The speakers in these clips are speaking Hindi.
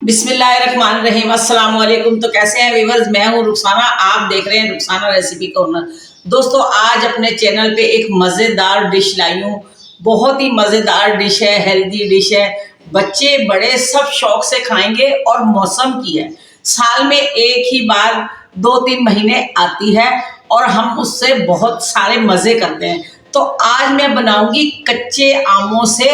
बिस्मिल्लाहिर्रहमानिर्रहीम, अस्सलाम वालेकुम। तो कैसे हैं व्यूअर्स, मैं हूं रुखसाना, आप देख रहे हैं रुखसाना रेसिपी कॉर्नर। दोस्तों, आज अपने चैनल पे एक मज़ेदार डिश लाई हूँ। बहुत ही मज़ेदार डिश है, हेल्दी डिश है, बच्चे बड़े सब शौक से खाएंगे और मौसम की है। साल में एक ही बार 2-3 महीने आती है और हम उससे बहुत सारे मज़े करते हैं। तो आज मैं बनाऊंगी कच्चे आमों से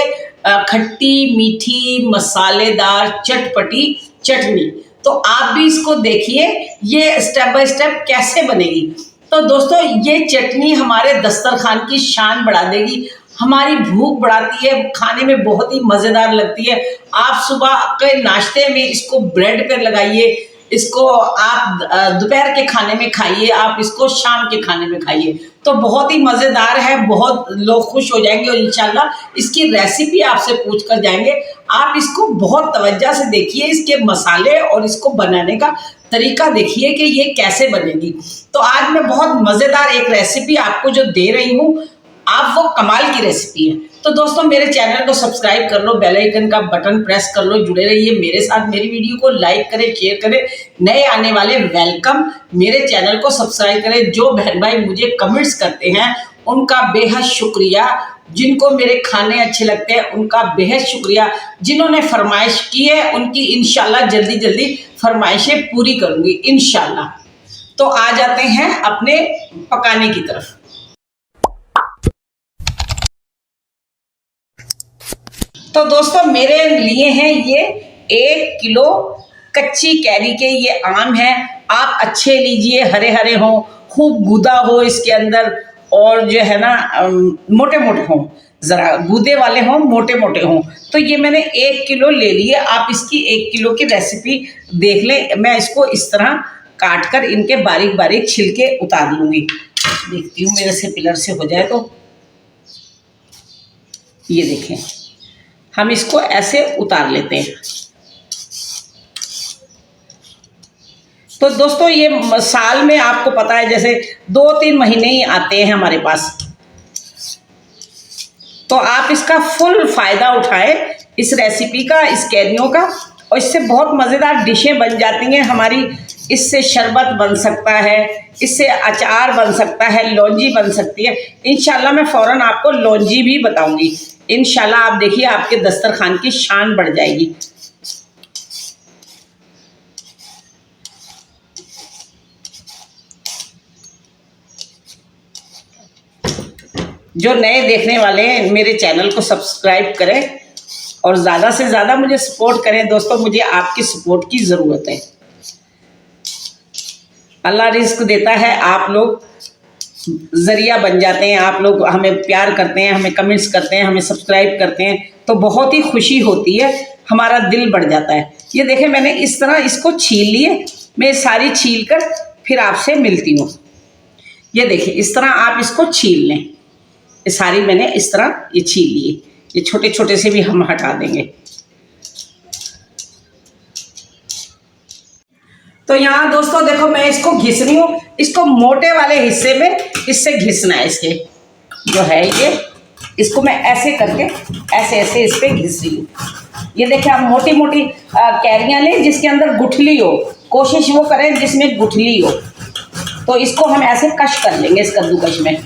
खट्टी मीठी मसालेदार चटपटी चटनी। तो आप भी इसको देखिए, ये स्टेप बाय स्टेप कैसे बनेगी। तो दोस्तों, ये चटनी हमारे दस्तरखान की शान बढ़ा देगी, हमारी भूख बढ़ाती है, खाने में बहुत ही मज़ेदार लगती है। आप सुबह के नाश्ते में इसको ब्रेड पर लगाइए, इसको आप दोपहर के खाने में खाइए, आप इसको शाम के खाने में खाइए। तो बहुत ही मज़ेदार है, बहुत लोग खुश हो जाएंगे और इंशाल्लाह इसकी रेसिपी आपसे पूछ कर जाएंगे। आप इसको बहुत तवज्जो से देखिए, इसके मसाले और इसको बनाने का तरीका देखिए कि ये कैसे बनेगी। तो आज मैं बहुत मज़ेदार एक रेसिपी आपको जो दे रही हूँ, आप वो कमाल की रेसिपी है। तो दोस्तों, मेरे चैनल को सब्सक्राइब कर लो, बेल आइकन का बटन प्रेस कर लो, जुड़े रहिए मेरे साथ, मेरी वीडियो को लाइक करें, शेयर करें। नए आने वाले वेलकम, मेरे चैनल को सब्सक्राइब करें। जो बहन भाई मुझे कमेंट्स करते हैं उनका बेहद शुक्रिया, जिनको मेरे खाने अच्छे लगते हैं उनका बेहद शुक्रिया, जिन्होंने फरमाइश की है उनकी इंशाल्लाह जल्दी जल्दी फरमाइशें पूरी करूंगी इंशाल्लाह। तो आ जाते हैं अपने पकाने की तरफ। तो दोस्तों, मेरे लिए हैं ये 1 किलो कच्ची कैरी के ये आम है। आप अच्छे लीजिए, हरे हरे हों, खूब गूदा हो इसके अंदर, और जो है ना मोटे मोटे हों, ज़रा गूदे वाले हों, मोटे मोटे हों। तो ये मैंने 1 किलो ले लिए। आप इसकी 1 किलो की रेसिपी देख लें। मैं इसको इस तरह काट कर इनके बारीक बारीक छिलके उतार लूँगी। देखती हूँ मेरे से पिलर से हो जाए तो। ये देखें, हम इसको ऐसे उतार लेते हैं। तो दोस्तों, ये साल में आपको पता है जैसे 2-3 महीने ही आते हैं हमारे पास। तो आप इसका फुल फायदा उठाएं, इस रेसिपी का, इस कैरियों का, और इससे बहुत मज़ेदार डिशें बन जाती हैं हमारी। इससे शरबत बन सकता है, इससे अचार बन सकता है, लौंजी बन सकती है। इंशाल्लाह मैं फ़ौरन आपको लौंजी भी बताऊंगी। इंशाल्लाह आप देखिए, आपके दस्तरखान की शान बढ़ जाएगी। जो नए देखने वाले हैं मेरे चैनल को सब्सक्राइब करें और ज़्यादा से ज़्यादा मुझे सपोर्ट करें। दोस्तों, मुझे आपकी सपोर्ट की ज़रूरत है। अल्लाह रिस्क देता है, आप लोग ज़रिया बन जाते हैं, आप लोग हमें प्यार करते हैं, हमें कमेंट्स करते हैं, हमें सब्सक्राइब करते हैं, तो बहुत ही खुशी होती है, हमारा दिल बढ़ जाता है। ये देखें, मैंने इस तरह इसको छील लिए। मैं सारी छील कर फिर आपसे मिलती हूँ। ये देखिए, इस तरह आप इसको छील लें। ये सारी मैंने इस तरह ये छील लिए। ये छोटे छोटे से भी हम हटा देंगे। तो यहाँ दोस्तों देखो, मैं इसको घिस रही हूँ। इसको मोटे वाले हिस्से में इससे घिसना है। इसके जो है ये, इसको मैं ऐसे करके ऐसे ऐसे इस पर घिस रही हूँ। ये देखिए, आप मोटी मोटी कैरियाँ लें जिसके अंदर गुठली हो, कोशिश वो करें जिसमें गुठली हो। तो इसको हम ऐसे कश कर लेंगे इस कद्दूकश में।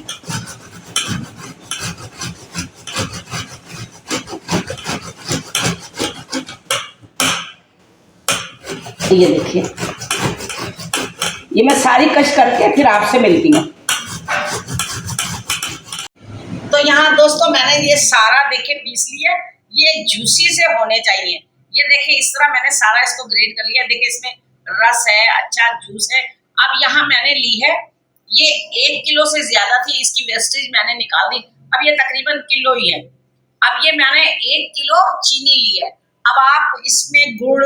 ये देखिए, ये मैं सारी कश करके फिर आपसे मिलती हूँ। तो यहाँ दोस्तों, मैंने ये सारा देखिए पीस लिया। ये जूसी से होने चाहिए। ये देखिए, इस तरह मैंने सारा इसको ग्रेट कर लिया। देखिए, इसमें रस है, अच्छा जूस है। अब यहाँ मैंने ली है, ये 1 किलो से ज्यादा थी, इसकी वेस्टेज मैंने निकाल दी। अब ये तकरीबन किलो ही है। अब ये मैंने 1 किलो चीनी ली है। अब आप इसमें गुड़,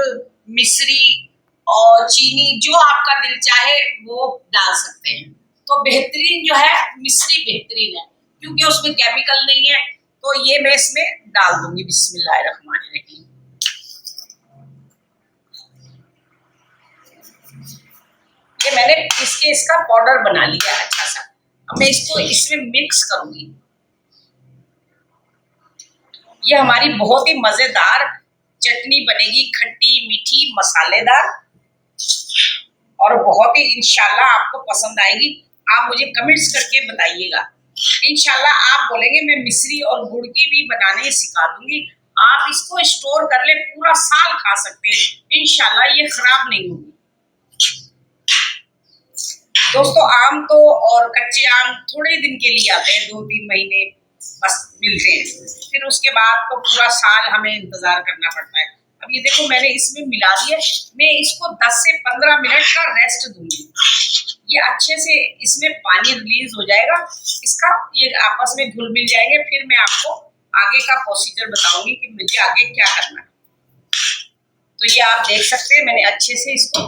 मिश्री और चीनी जो आपका दिल चाहे वो डाल सकते हैं। तो बेहतरीन जो है मिश्री बेहतरीन है, क्योंकि उसमें केमिकल नहीं है। तो ये मैं इसमें डाल दूंगी। बिस्मिल्लाहिर्रहमानिर्रहीम। ये मैंने पीस के इसका पाउडर बना लिया अच्छा सा। अब मैं इसको इसमें मिक्स करूंगी। ये हमारी बहुत ही मजेदार चटनी बनेगी खट्टी मीठी मसालेदार और बहुत ही इंशाल्लाह आपको पसंद आएगी। आप मुझे कमेंट्स करके बताइएगा। इंशाल्लाह आप बोलेंगे मैं मिश्री और गुड़ की भी बनाने सिखा दूंगी। आप इसको स्टोर कर ले, पूरा साल खा सकते हैं इंशाल्लाह, ये खराब नहीं होगी। दोस्तों आम तो और कच्चे आम थोड़े दिन के लिए आते हैं, 2-3 महीने बस मिलते हैं, फिर उसके बाद तो पूरा साल हमें इंतजार करना पड़ता है। अब ये देखो मैंने इसमें मिला दिया, मैं इसको 10 से 15 मिनट का रेस्ट दूंगी। ये अच्छे से इसमें पानी रिलीज हो जाएगा इसका, ये आपस में घुल मिल जाएंगे। फिर मैं आपको आगे का प्रोसीजर बताऊंगी कि मुझे आगे क्या करना है। तो ये आप देख सकते हैं मैंने अच्छे से इसको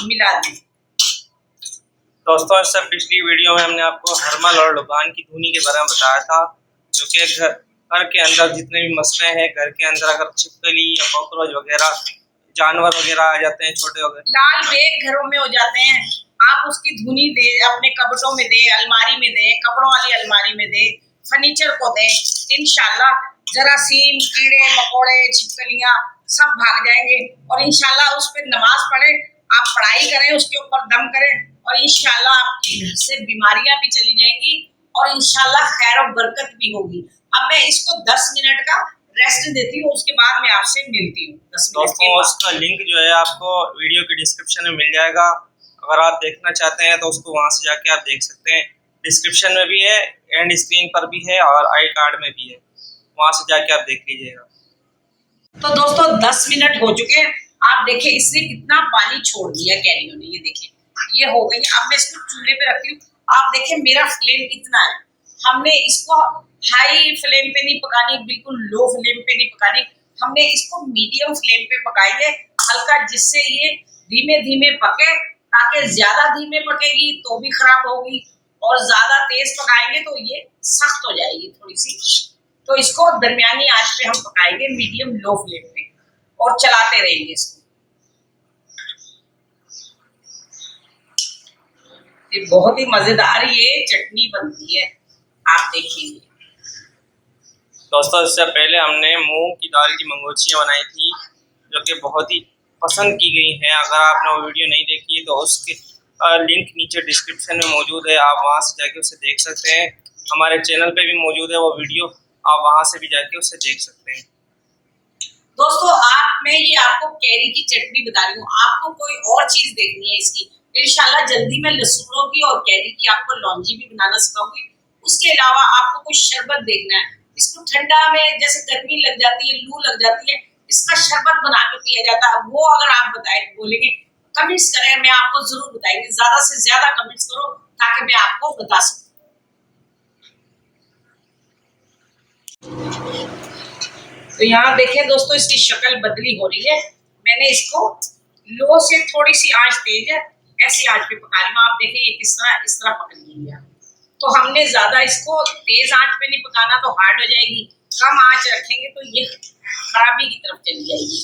मिला दिया। दोस्तों इससे पिछली वीडियो में हमने आपको हरमल और लुबान की धुनी के बारे में बताया था, जो कि घर के अंदर जितने भी मसले हैं, घर के अंदर अगर छिपकली या कॉकरोच वगैरह जानवर वगैरह आ जाते हैं छोटे वगैरह, लाल बेग घरों में हो जाते हैं, आप उसकी धुनी दे, अपने कबटों में दे, अलमारी में दे, कपड़ों वाली अलमारी में दे, फर्नीचर को दे, इंशाल्लाह जरासीम कीड़े मकोड़े छिपकलियां सब भाग जाएंगे। और इंशाल्लाह उस पर नमाज पढ़े, आप पढ़ाई करें, उसके ऊपर दम करें और इंशाल्लाह आपके घर से बीमारियां भी चली जाएंगी और इंशाल्लाह खैर और बरकत भी होगी। अब मैं इसको 10 मिनट का रेस्ट देती हूँ, उसके बाद मैं आपसे मिलती हूँ 10 मिनट के बाद। उसका लिंक जो है आपको वीडियो के डिस्क्रिप्शन में मिल जाएगा। अगर आप देखना चाहते हैं तो उसको वहां से जाके आप देख सकते हैं। डिस्क्रिप्शन में भी है, एंड स्क्रीन पर भी है और आई कार्ड में भी है, वहां से जाके आप देख लीजिएगा। तो दोस्तों 10 मिनट हो चुके हैं, आप देखिए इसने कितना पानी छोड़ दिया कैरियो ने, ये देखिए ये हो गई। अब मैं इसको चूल्हे पे रखती हूँ, आप देखिए मेरा फ्लेम कितना है। हमने इसको हाई फ्लेम पे नहीं पकानी, बिल्कुल लो फ्लेम पे नहीं पकानी, हमने इसको मीडियम फ्लेम पे पकाएंगे हल्का, जिससे ये धीमे धीमे पके, ताकि ज्यादा धीमे पकेगी तो भी खराब होगी और ज्यादा तेज पकाएंगे तो ये सख्त हो जाएगी थोड़ी सी। तो इसको दरमियानी आंच पे हम पकाएंगे, मीडियम लो फ्लेम पे, और चलाते रहेंगे इसको। ये बहुत ही मजेदार ये चटनी बनती है, आप देखिए। दोस्तों इससे पहले हमने मूंग की दाल की मंगोचियाँ बनाई थी, जो कि बहुत ही पसंद की गई हैं। अगर आपने वो वीडियो नहीं देखी तो उसके लिंक नीचे डिस्क्रिप्शन में मौजूद है, आप वहां से जाके उसे देख सकते हैं। हमारे चैनल पे भी मौजूद है वो वीडियो, आप वहां से भी जाके उसे देख सकते हैं। दोस्तों मैं ये आपको कैरी की चटनी बता रही हूँ, आपको कोई और चीज देखनी है इसकी, इंशाल्लाह जल्दी मैं लहसुनों की और कैरी की आपको लौंजी भी बनाना सिखाऊंगी। उसके अलावा आपको कुछ शरबत देखना है, इसको ठंडा में जैसे गर्मी लग जाती है, लू लग जाती है, इसका शरबत बना के पिया जाता है। वो अगर आप बताए बोलेंगे कमेंट्स करें, मैं आपको जरूर बताएंगे, ज्यादा से ज्यादा कमेंट्स करो ताकि मैं आपको बता सकूं। तो यहाँ देखिए दोस्तों इसकी शक्ल बदली हो रही है, मैंने इसको लो से थोड़ी सी आंच तेज है, ऐसी आंच पे पका रही हूँ। आप देखिए ये किस तरह इस तरह पक गई है। तो हमने ज्यादा इसको तेज आंच पे नहीं पकाना, तो हार्ड हो जाएगी, कम आंच रखेंगे तो ये खराबी की तरफ चली जाएगी।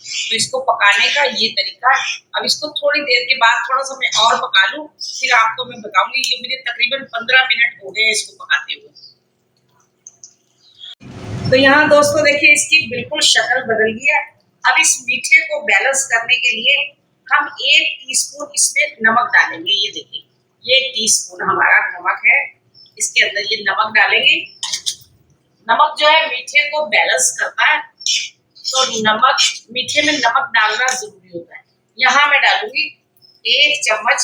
तो इसको पकाने का ये तरीका है। अब इसको थोड़ी देर के बाद थोड़ा सा मैं और पका लूँ, फिर आपको मैं बताऊंगी। ये मुझे तकरीबन 15 मिनट हो गए इसको पकाते हुए। तो यहाँ दोस्तों देखिए इसकी बिल्कुल शक्ल बदल गई है। अब इस मीठे को बैलेंस करने के लिए हम 1 टीस्पून इसमें नमक डालेंगे। ये देखिए ये टीस्पून हमारा नमक है, इसके अंदर ये नमक डालेंगे। नमक जो है मीठे को बैलेंस करता है, तो नमक मीठे में नमक डालना जरूरी होता है। यहाँ मैं डालूंगी 1 चम्मच,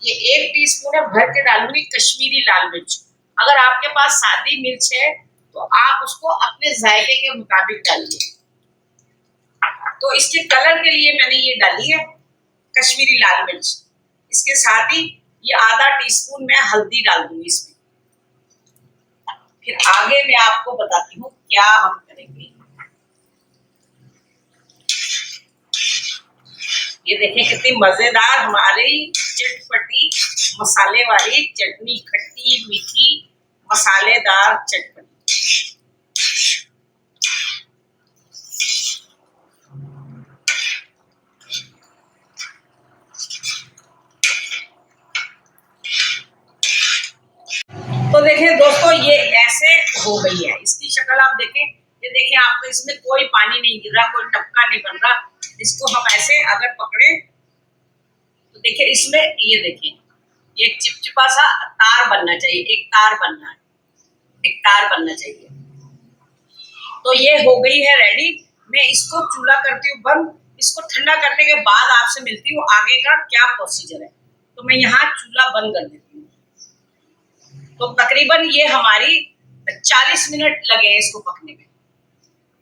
ये 1 टीस्पून है, भर के डालूंगी कश्मीरी लाल मिर्च। अगर आपके पास सादी मिर्च है तो आप उसको अपने जायके के मुताबिक डालिए। तो इसके कलर के लिए मैंने ये डाली है कश्मीरी लाल मिर्च। इसके साथ ही ये आधा टीस्पून मैं हल्दी डाल दूंगी इसमें। फिर आगे मैं आपको बताती हूँ क्या हम करेंगे। ये देखें कितनी मजेदार हमारी चटपटी मसाले वाली चटनी, खट्टी मीठी मसालेदार चटपटी। तो देखें दोस्तों ये ऐसे हो गई है, इसकी शक्ल आप देखें, ये देखें आपको इसमें कोई पानी नहीं गिर रहा, कोई टपका नहीं बन रहा। इसको हम ऐसे अगर पकड़े तो देखिए इसमें ये देखें, ये एक चिपचिपा सा तार बनना चाहिए, एक तार बनना है, एक तार बनना चाहिए। तो ये हो गई है रेडी। मैं इसको चूल्हा करती हूँ बंद। इसको ठंडा करने के बाद आपसे मिलती हूँ आगे का क्या प्रोसीजर है। तो मैं यहाँ चूल्हा बंद कर देती हूँ। तो तकरीबन ये हमारी 40 मिनट लगे हैं इसको पकने में।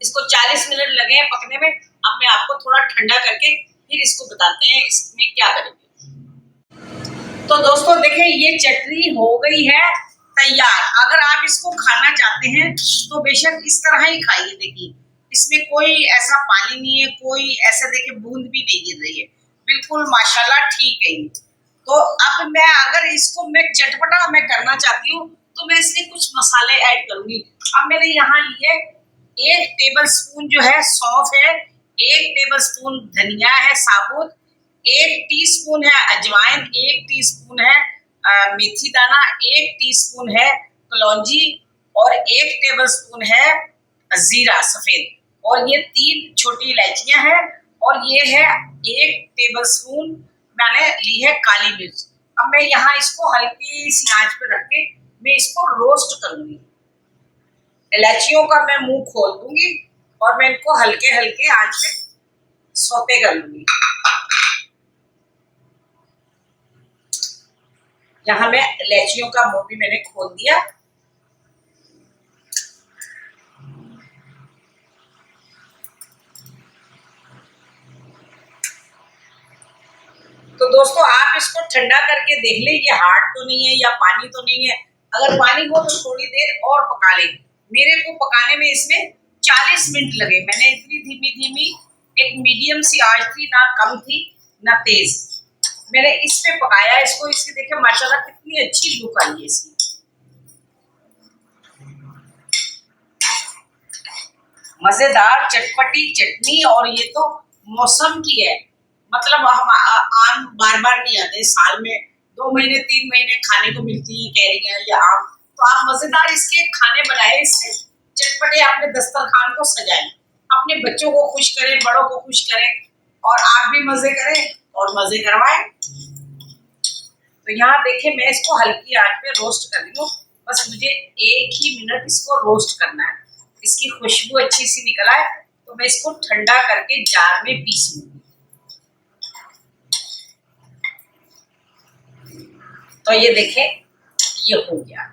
इसको 40 मिनट लगे हैं पकने में। अब मैं आपको थोड़ा ठंडा करके फिर इसको बताते हैं इसमें क्या करेंगे। तो दोस्तों देखें ये चटनी हो गई है तैयार। अगर आप इसको खाना चाहते हैं तो बेशक इस तरह ही खाइए। देखिए इसमें कोई ऐसा पानी नहीं है, कोई ऐसा देखिए बूंद भी नहीं गिर रही है, बिल्कुल माशाल्लाह ठीक है। तो अब मैं अगर इसको मैं चटपटा मैं करना चाहती हूँ तो मैं इसमें कुछ मसाले ऐड करूंगी। अब मैंने यहाँ लिए 1 टेबल स्पून जो है सौंफ है, 1 टेबल स्पून धनिया है साबुत, 1 टीस्पून है अजवाइन, 1 टीस्पून है मेथी दाना, 1 टीस्पून है कलौंजी और 1 टेबल स्पून है जीरा सफेद, और ये 3 छोटी इलायचियां हैं, और ये है 1 टेबल स्पून मैंने ली है काली मिर्च। अब मैं यहाँ इसको हल्की सी आंच पे रख के मैं इसको रोस्ट करूंगी। इलायचियों का मैं मुंह खोल दूंगी और मैं इनको हल्के हल्के आंच पे सौते कर लूंगी। यहाँ मैं इलायचियों का मुंह भी मैंने खोल दिया। तो दोस्तों आप इसको ठंडा करके देख ले, ये हार्ड तो नहीं है या पानी तो नहीं है। अगर पानी हो तो थोड़ी देर और पका ले। मेरे को पकाने में इसमें 40 मिनट लगे। मैंने इतनी धीमी धीमी एक मीडियम सी आंच थी, ना कम थी ना तेज, मैंने इस पे पकाया इसको। इसकी देखिए माशाल्लाह कितनी अच्छी लुक आई है इसकी। मजेदार चटपटी चटनी, और ये तो मौसम की है, मतलब हम आम बार बार नहीं आते, साल में 2 महीने 3 महीने खाने को मिलती है कैरियां या आम। तो आप मजेदार इसके खाने बनाए, इससे चटपटे अपने दस्तरखान को सजाएं, अपने बच्चों को खुश करें, बड़ों को खुश करें, और आप भी मजे करें और मजे करवाएं। तो यहाँ देखिए मैं इसको हल्की आंच पे रोस्ट कर रही हूँ। बस मुझे 1 ही मिनट इसको रोस्ट करना है, इसकी खुशबू अच्छी सी निकल आए तो मैं इसको ठंडा करके जार में पीस लूंगी। तो ये देखें ये हो गया।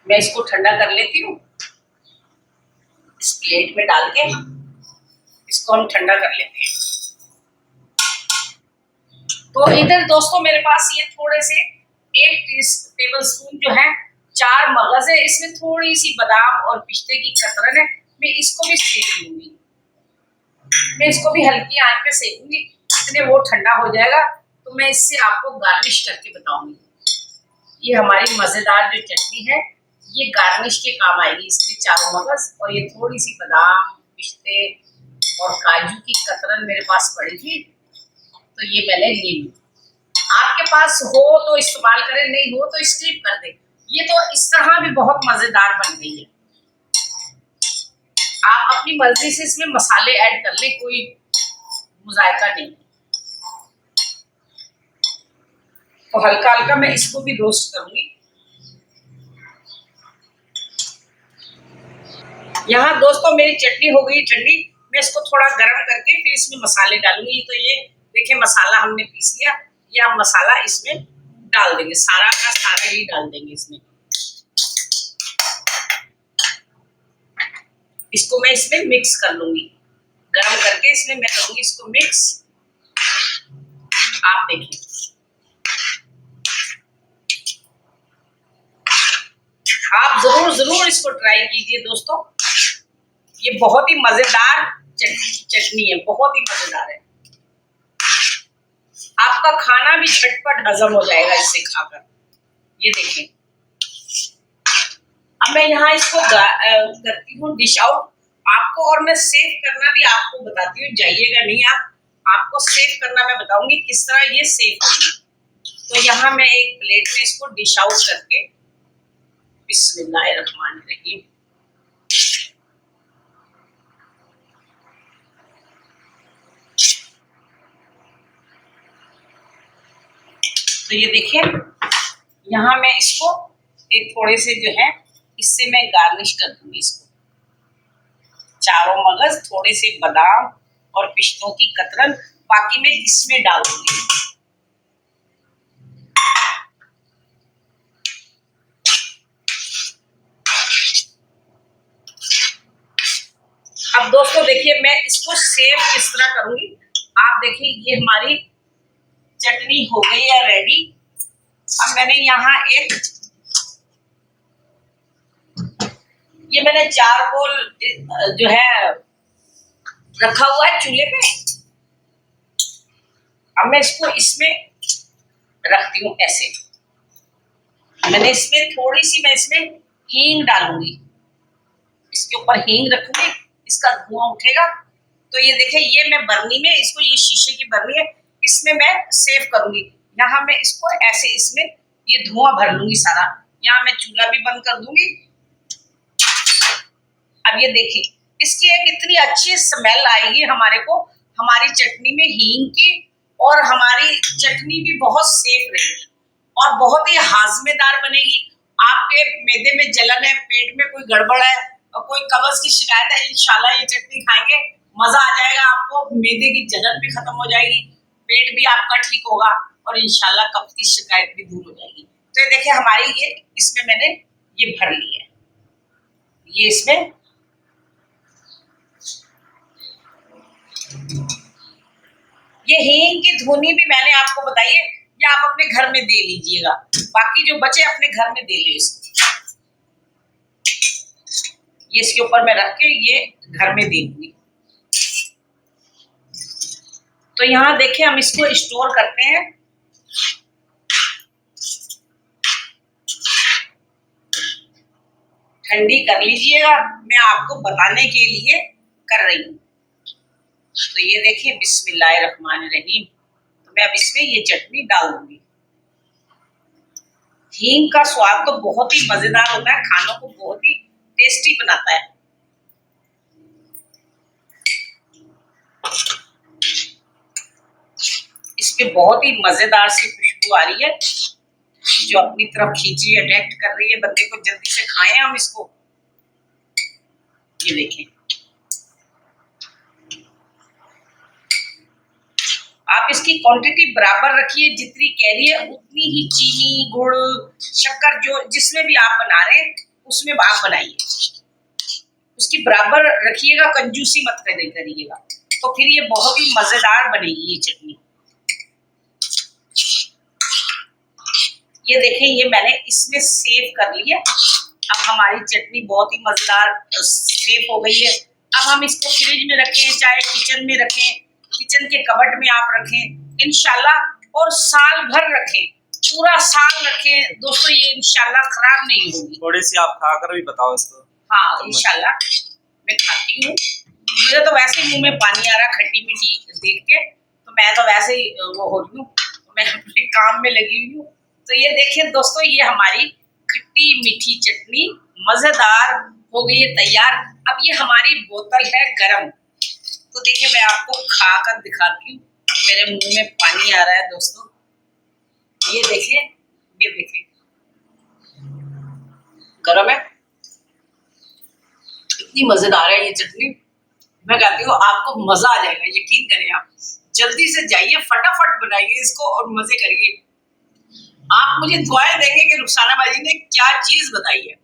मैं इसको ठंडा कर लेती हूँ, इस प्लेट में डाल के इसको हम ठंडा कर लेते हैं। तो इधर दोस्तों मेरे पास ये थोड़े से 1 टेबल स्पून जो है 4 मगज है, इसमें थोड़ी सी बादाम और पिस्ते की कतरन है। मैं इसको भी सेक लूंगी, मैं इसको भी हल्की आंच पे सेकूंगी। इतने वो ठंडा हो जाएगा तो मैं इससे आपको गार्निश करके बताऊंगी। ये हमारी मजेदार जो चटनी है ये गार्निश के काम आएगी। इसके 4 मगज और ये थोड़ी सी बादाम पिस्ते और काजू की कतरन मेरे पास पड़ी थी, तो ये मैंने ले ली। आपके पास हो तो इस्तेमाल करें, नहीं हो तो स्किप कर दें। ये तो इस तरह भी बहुत मजेदार बन गई है। आप अपनी मर्जी से इसमें मसाले ऐड कर लें, कोई मुजायका नहीं। तो हल्का हल्का मैं इसको भी रोस्ट करूंगी। यहाँ दोस्तों मेरी चटनी हो गई ठंडी। मैं इसको थोड़ा गर्म करके फिर इसमें मसाले डालूंगी। तो ये देखिए मसाला हमने पीस लिया, ये हम मसाला इसमें डाल देंगे, सारा का सारा ही डाल देंगे इसमें। इसको मैं इसमें मिक्स कर लूंगी, गर्म करके इसमें मैं करूंगी इसको मिक्स। आप देखिए आप जरूर इसको ट्राई कीजिए दोस्तों। ये बहुत ही मजेदार चटनी है, बहुत ही मजेदार है। आपका खाना भी झटपट हजम हो जाएगा इससे खाकर। ये देखें अब मैं यहाँ इसको करती हूँ डिश आउट आपको, और मैं सेव करना भी आपको बताती हूँ। जाइएगा नहीं आप, आपको सेव करना मैं बताऊंगी किस तरह ये सेव होगी। तो यहाँ मैं एक प्लेट में इसको डिश आउट करके बिस्मिल्लाहिर्रहमानिर्रहीम। तो ये देखिए, यहाँ मैं इसको एक थोड़े से जो है इससे मैं गार्निश कर दूंगी इसको। चारों मगज, थोड़े से बादाम और पिस्तों की कतरन, बाकी मैं इसमें डाल दूंगी। अब दोस्तों देखिए, मैं इसको सेव किस तरह करूंगी। आप देखिए, ये हमारी चटनी हो गई है रेडी। अब मैंने यहाँ ये मैंने चारकोल जो है रखा हुआ है चूल्हे पे। अब मैं इसको इसमें रखती हूँ ऐसे। मैंने इसमें थोड़ी सी मैं इसमें हींग डालूंगी, इसके ऊपर हींग रखूंगी, इसका धुआं उठेगा। तो ये देखिए, ये मैं बर्नी में इसको, ये शीशे की बर्नी है, इसमें मैं सेव करूंगी। यहाँ मैं इसको ऐसे इसमें ये धुआं भर लूंगी सारा। यहाँ मैं चूल्हा भी बंद कर दूंगी। अब ये देखिए, इसकी एक इतनी अच्छी स्मेल आएगी हमारे को, हमारी चटनी में हींग की, और हमारी चटनी भी बहुत सेफ रहेगी और बहुत ही हाजमेदार बनेगी। आपके मैदे में जलन है, पेट में कोई गड़बड़ है और कोई कब्ज की शिकायत है, इंशाल्लाह ये चटनी खाएंगे मजा आ जाएगा आपको। मैदे की जलन भी खत्म हो जाएगी, पेट भी आपका ठीक होगा और इंशाल्लाह कब्ज की शिकायत भी दूर हो जाएगी। तो ये देखिए, हमारी ये इसमें मैंने ये भर ली है, ये इसमें ये हींग की धुनी भी मैंने आपको बताई है, ये आप अपने घर में दे लीजिएगा। बाकी जो बचे अपने घर में दे ले इसको। ये इसके ऊपर मैं रख के ये घर में दे दूंगी। तो यहाँ देखिए, हम इसको स्टोर करते हैं। ठंडी कर लीजिएगा, मैं आपको बताने के लिए कर रही हूँ। तो ये देखिए, बिस्मिल्लाहिर्रहमानिर्रहीम। तो मैं अब इसमें ये चटनी डाल दूंगी। हींग का स्वाद तो बहुत ही मजेदार होता है, खानों को बहुत ही टेस्टी बनाता है। इसमें बहुत ही मजेदार सी खुशबू आ रही है, जो अपनी तरफ खींची अट्रैक्ट कर रही है बंदे को। जल्दी से खाएं हम इसको। ये देखें, आप इसकी क्वांटिटी बराबर रखिए, जितनी कैरी है उतनी ही चीनी, गुड़, शक्कर जो जिसमें भी आप बना रहे हैं उसमें आप बनाइए, उसकी बराबर रखिएगा, कंजूसी मत करिएगा। तो फिर ये बहुत ही मजेदार बनेगी ये चटनी। ये देखें, ये मैंने इसमें सेव कर लिया। अब हमारी चटनी बहुत ही मजेदार सेव हो गई है। अब हम इसको फ्रिज में रखें, चाहे किचन में रखें, किचन के कबर्ड में आप रखें इंशाल्लाह, और साल भर रखें, पूरा साल रखें दोस्तों, ये इंशाल्लाह खराब नहीं होगी। थोड़ी सी आप खाकर भी बताओ इसको। हाँ, इंशाल्लाह मैं खाती हूँ। मुझे तो वैसे ही मुंह में पानी आ रहा खट्टी मीठी देख के, तो मैं तो वैसे ही वो हो रही हूँ, मैं अपने काम में लगी हुई हूँ। तो ये देखिए दोस्तों, ये हमारी खट्टी मीठी चटनी मजेदार हो गई है तैयार। अब ये हमारी बोतल है गरम। तो देखिए, मैं आपको खाकर दिखाती हूँ। मेरे मुंह में पानी आ रहा है दोस्तों। ये देखिए, ये देखिए, गरम है, इतनी मजेदार है ये चटनी। मैं कहती हूँ आपको मजा आ जाएगा, यकीन करें आप। जल्दी से जाइए, फटाफट बनाइए इसको और मजे करिए। आप मुझे दुआएं देंगे कि रुखसाना बाजी ने क्या चीज बताई है।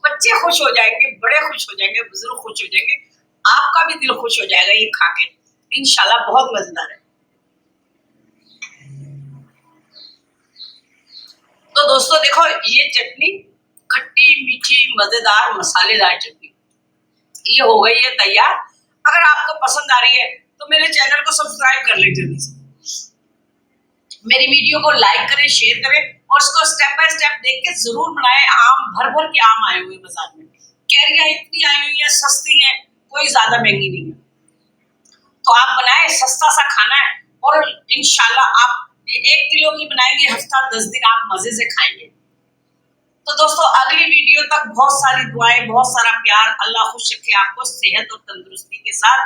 बच्चे खुश हो जाएंगे, बड़े खुश हो जाएंगे, बुजुर्ग खुश हो जाएंगे, आपका भी दिल खुश हो जाएगा ये खा के इंशाल्लाह। बहुत मजेदार है। तो दोस्तों देखो, ये चटनी खट्टी मीठी मजेदार मसालेदार चटनी ये हो गई है तैयार। अगर आपको पसंद आ रही है तो मेरे चैनल को सब्सक्राइब कर लें जल्दी से, मेरी वीडियो को लाइक करें, शेयर करें और इसको स्टेप बाय स्टेप देख के जरूर बनाएं। आम भर भर के आम आए हुए बाजार में, कैरियां इतनी आई हुई है, सस्ती है, कोई ज्यादा महंगी नहीं है। तो आप बनाएं, सस्ता सा खाना है और इंशाल्लाह आप 1 किलो की बनाएंगे, हफ्ता 10 दिन आप मजे से खाएंगे। तो तो दोस्तों अगली वीडियो तक बहुत सारी दुआएं, बहुत सारा प्यार। अल्लाह खुश रखे आपको सेहत और तंदुरुस्ती के साथ।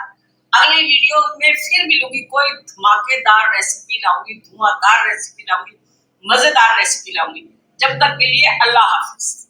अगली वीडियो में फिर मिलूंगी, कोई धमाकेदार रेसिपी लाऊंगी, धुआंधार रेसिपी लाऊंगी, मजेदार रेसिपी लाऊंगी। जब तक के लिए अल्लाह हाफिज।